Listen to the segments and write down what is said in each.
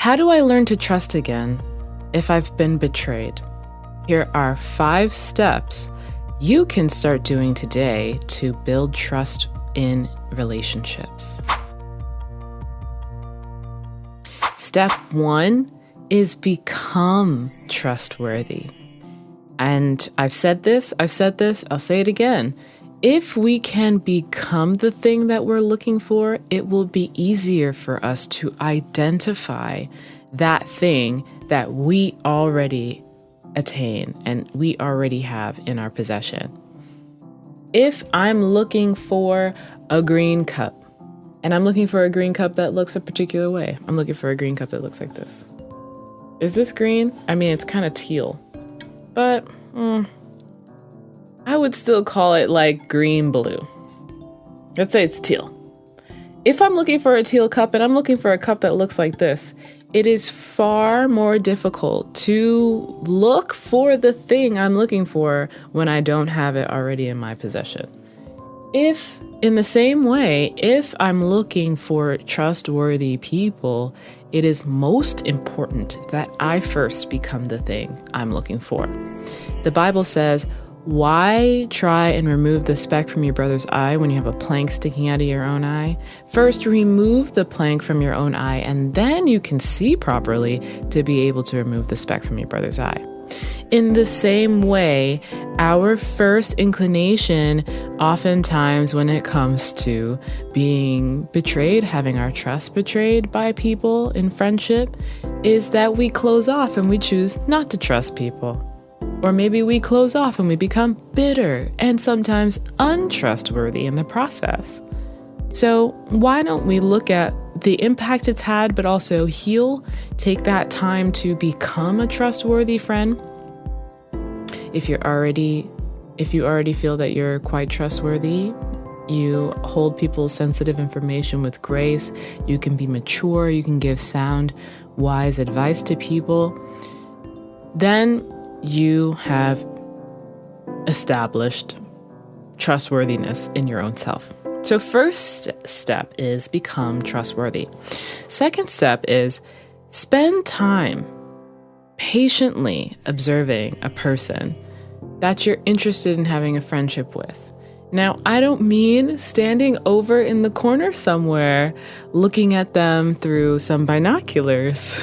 How do I learn to trust again if I've been betrayed? Here are 5 steps you can start doing today to build trust in relationships. Step 1 is become trustworthy. And I've said this, I'll say it again. If we can become the thing that we're looking for, it will be easier for us to identify that thing that we already attain and we already have in our possession. If I'm looking for a green cup, and I'm looking for a green cup that looks a particular way, I'm looking for a green cup that looks like this. Is this green? I mean, it's kind of teal, but I would still call it like green blue. Let's say it's teal. If I'm looking for a teal cup and I'm looking for a cup that looks like this, it is far more difficult to look for the thing I'm looking for when I don't have it already in my possession. If, in the same way, if I'm looking for trustworthy people, it is most important that I first become the thing I'm looking for. The Bible says, why try and remove the speck from your brother's eye when you have a plank sticking out of your own eye? First, remove the plank from your own eye, and then you can see properly to be able to remove the speck from your brother's eye. In the same way, our first inclination, oftentimes when it comes to being betrayed, having our trust betrayed by people in friendship, is that we close off and we choose not to trust people. Or maybe we close off and we become bitter and sometimes untrustworthy in the process. So why don't we look at the impact it's had, but also heal, take that time to become a trustworthy friend. If you already feel that you're quite trustworthy, you hold people's sensitive information with grace, you can be mature, you can give sound, wise advice to people, then you have established trustworthiness in your own self. So first step is become trustworthy. Second step is spend time patiently observing a person that you're interested in having a friendship with. Now, I don't mean standing over in the corner somewhere looking at them through some binoculars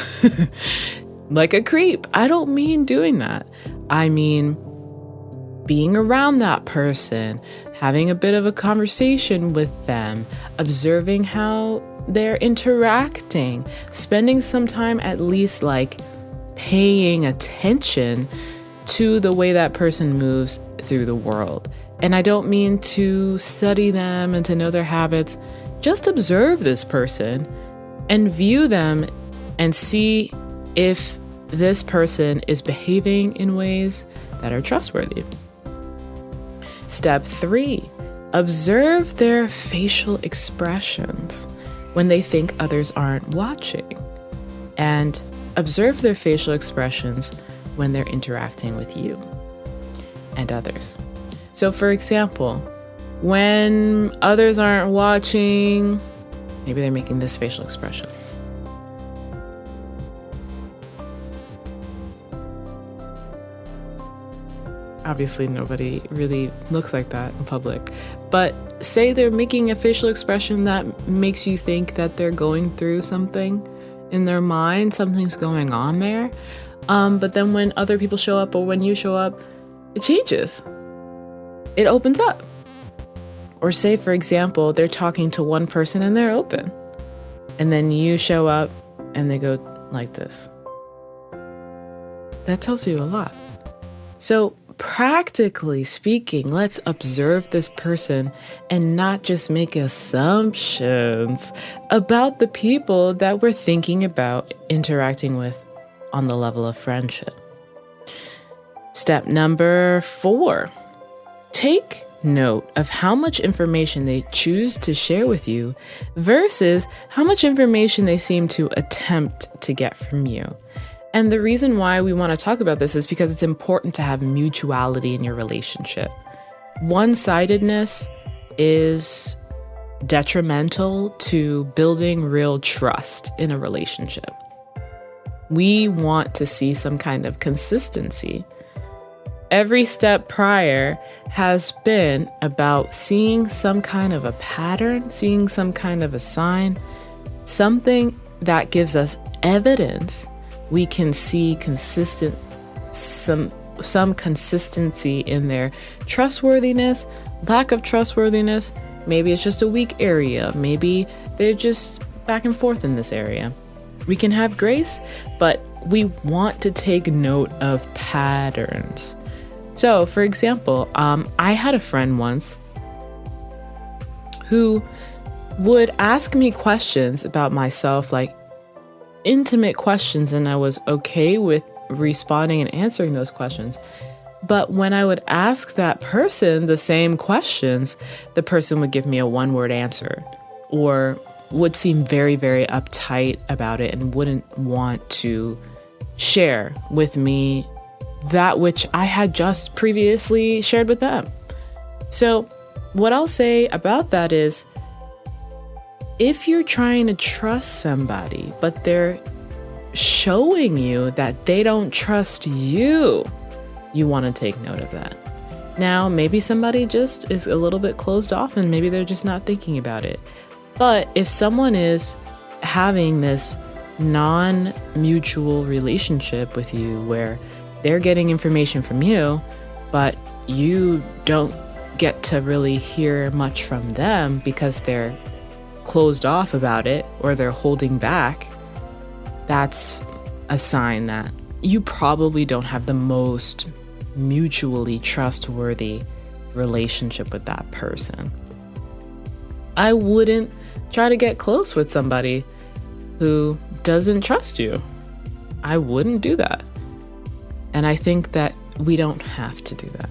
like a creep. I don't mean doing that. I mean being around that person, having a bit of a conversation with them, observing how they're interacting, spending some time at least like paying attention to the way that person moves through the world. And I don't mean to study them and to know their habits. Just observe this person and view them and see if this person is behaving in ways that are trustworthy. Step 3, observe their facial expressions when they think others aren't watching, and observe their facial expressions when they're interacting with you and others. So for example, when others aren't watching, maybe they're making this facial expression. Obviously, nobody really looks like that in public. But say they're making a facial expression that makes you think that they're going through something in their mind, something's going on there. But then when other people show up or when you show up, it changes. It opens up. Or say, for example, they're talking to one person and they're open. And then you show up and they go like this. That tells you a lot. So practically speaking, let's observe this person and not just make assumptions about the people that we're thinking about interacting with on the level of friendship. Step number 4, take note of how much information they choose to share with you versus how much information they seem to attempt to get from you. And the reason why we want to talk about this is because it's important to have mutuality in your relationship. One-sidedness is detrimental to building real trust in a relationship. We want to see some kind of consistency. Every step prior has been about seeing some kind of a pattern, seeing some kind of a sign, something that gives us evidence we can see some consistency in their trustworthiness, lack of trustworthiness. Maybe it's just a weak area. Maybe they're just back and forth in this area. We can have grace, but we want to take note of patterns. So, for example, I had a friend once who would ask me questions about myself, like intimate questions, and I was okay with responding and answering those questions. But when I would ask that person the same questions, the person would give me a one-word answer or would seem very, very uptight about it and wouldn't want to share with me that which I had just previously shared with them. So what I'll say about that is, if you're trying to trust somebody, but they're showing you that they don't trust you, you want to take note of that. Now, maybe somebody just is a little bit closed off and maybe they're just not thinking about it. But if someone is having this non-mutual relationship with you where they're getting information from you, but you don't get to really hear much from them because they're closed off about it or they're holding back, that's a sign that you probably don't have the most mutually trustworthy relationship with that person. I wouldn't try to get close with somebody who doesn't trust you. I wouldn't do that. And I think that we don't have to do that.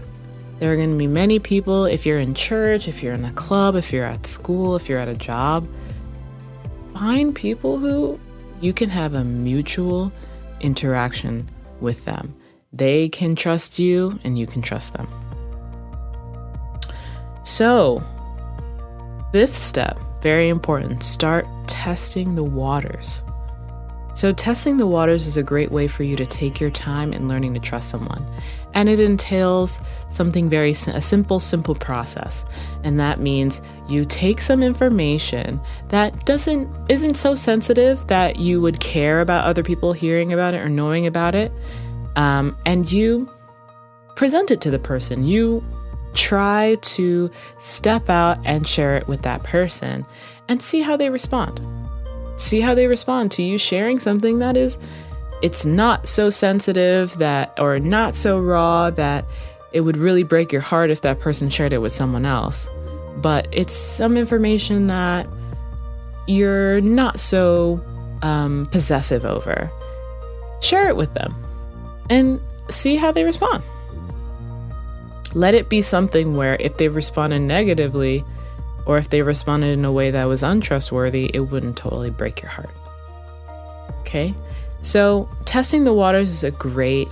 There are going to be many people, if you're in church, if you're in a club, if you're at school, if you're at a job, find people who you can have a mutual interaction with them. They can trust you and you can trust them. So, fifth step, very important, start testing the waters. So testing the waters is a great way for you to take your time in learning to trust someone. And it entails something a simple process. And that means you take some information that isn't so sensitive that you would care about other people hearing about it or knowing about it. And you present it to the person. You try to step out and share it with that person and see how they respond. See how they respond to you sharing something that it's not so sensitive or not so raw that it would really break your heart if that person shared it with someone else. But it's some information that you're not so possessive over. Share it with them and see how they respond. Let it be something where if they responded negatively, or if they responded in a way that was untrustworthy, it wouldn't totally break your heart. Okay? So testing the waters is a great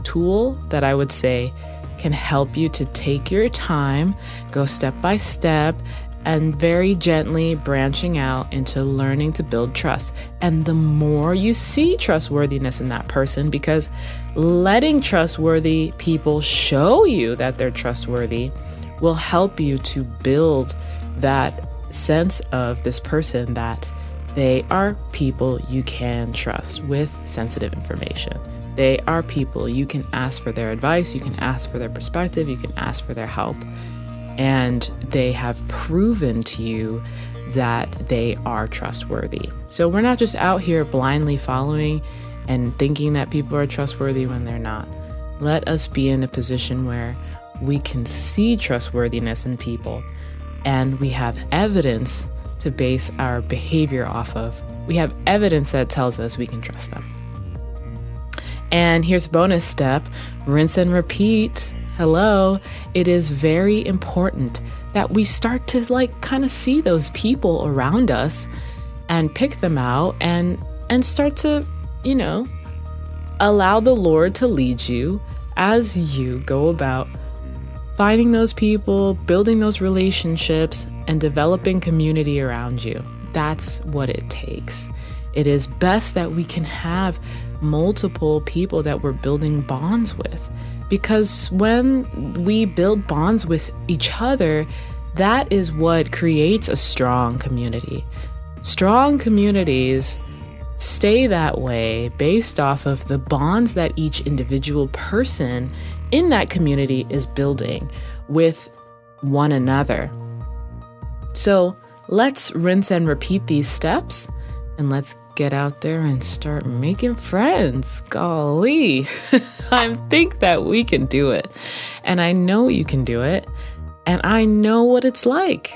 tool that I would say can help you to take your time, go step by step, and very gently branching out into learning to build trust. And the more you see trustworthiness in that person, because letting trustworthy people show you that they're trustworthy will help you to build that sense of this person that they are people you can trust with sensitive information. They are people you can ask for their advice, you can ask for their perspective, you can ask for their help. And they have proven to you that they are trustworthy. So we're not just out here blindly following and thinking that people are trustworthy when they're not. Let us be in a position where we can see trustworthiness in people and we have evidence to base our behavior off of. We have evidence that tells us we can trust them. And here's a bonus step, rinse and repeat. Hello. It is very important that we start to kind of see those people around us and pick them out and start to, allow the Lord to lead you as you go about finding those people, building those relationships, and developing community around you. That's what it takes. It is best that we can have multiple people that we're building bonds with, because when we build bonds with each other, that is what creates a strong community. Strong communities stay that way based off of the bonds that each individual person in that community is building with one another. So let's rinse and repeat these steps, and let's get out there and start making friends. Golly, I think that we can do it. And I know you can do it. And I know what it's like.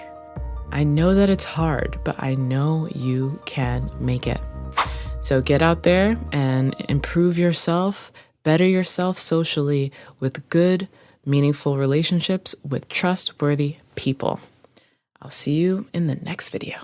I know that it's hard, but I know you can make it. So get out there and improve yourself, better yourself socially with good, meaningful relationships with trustworthy people. I'll see you in the next video.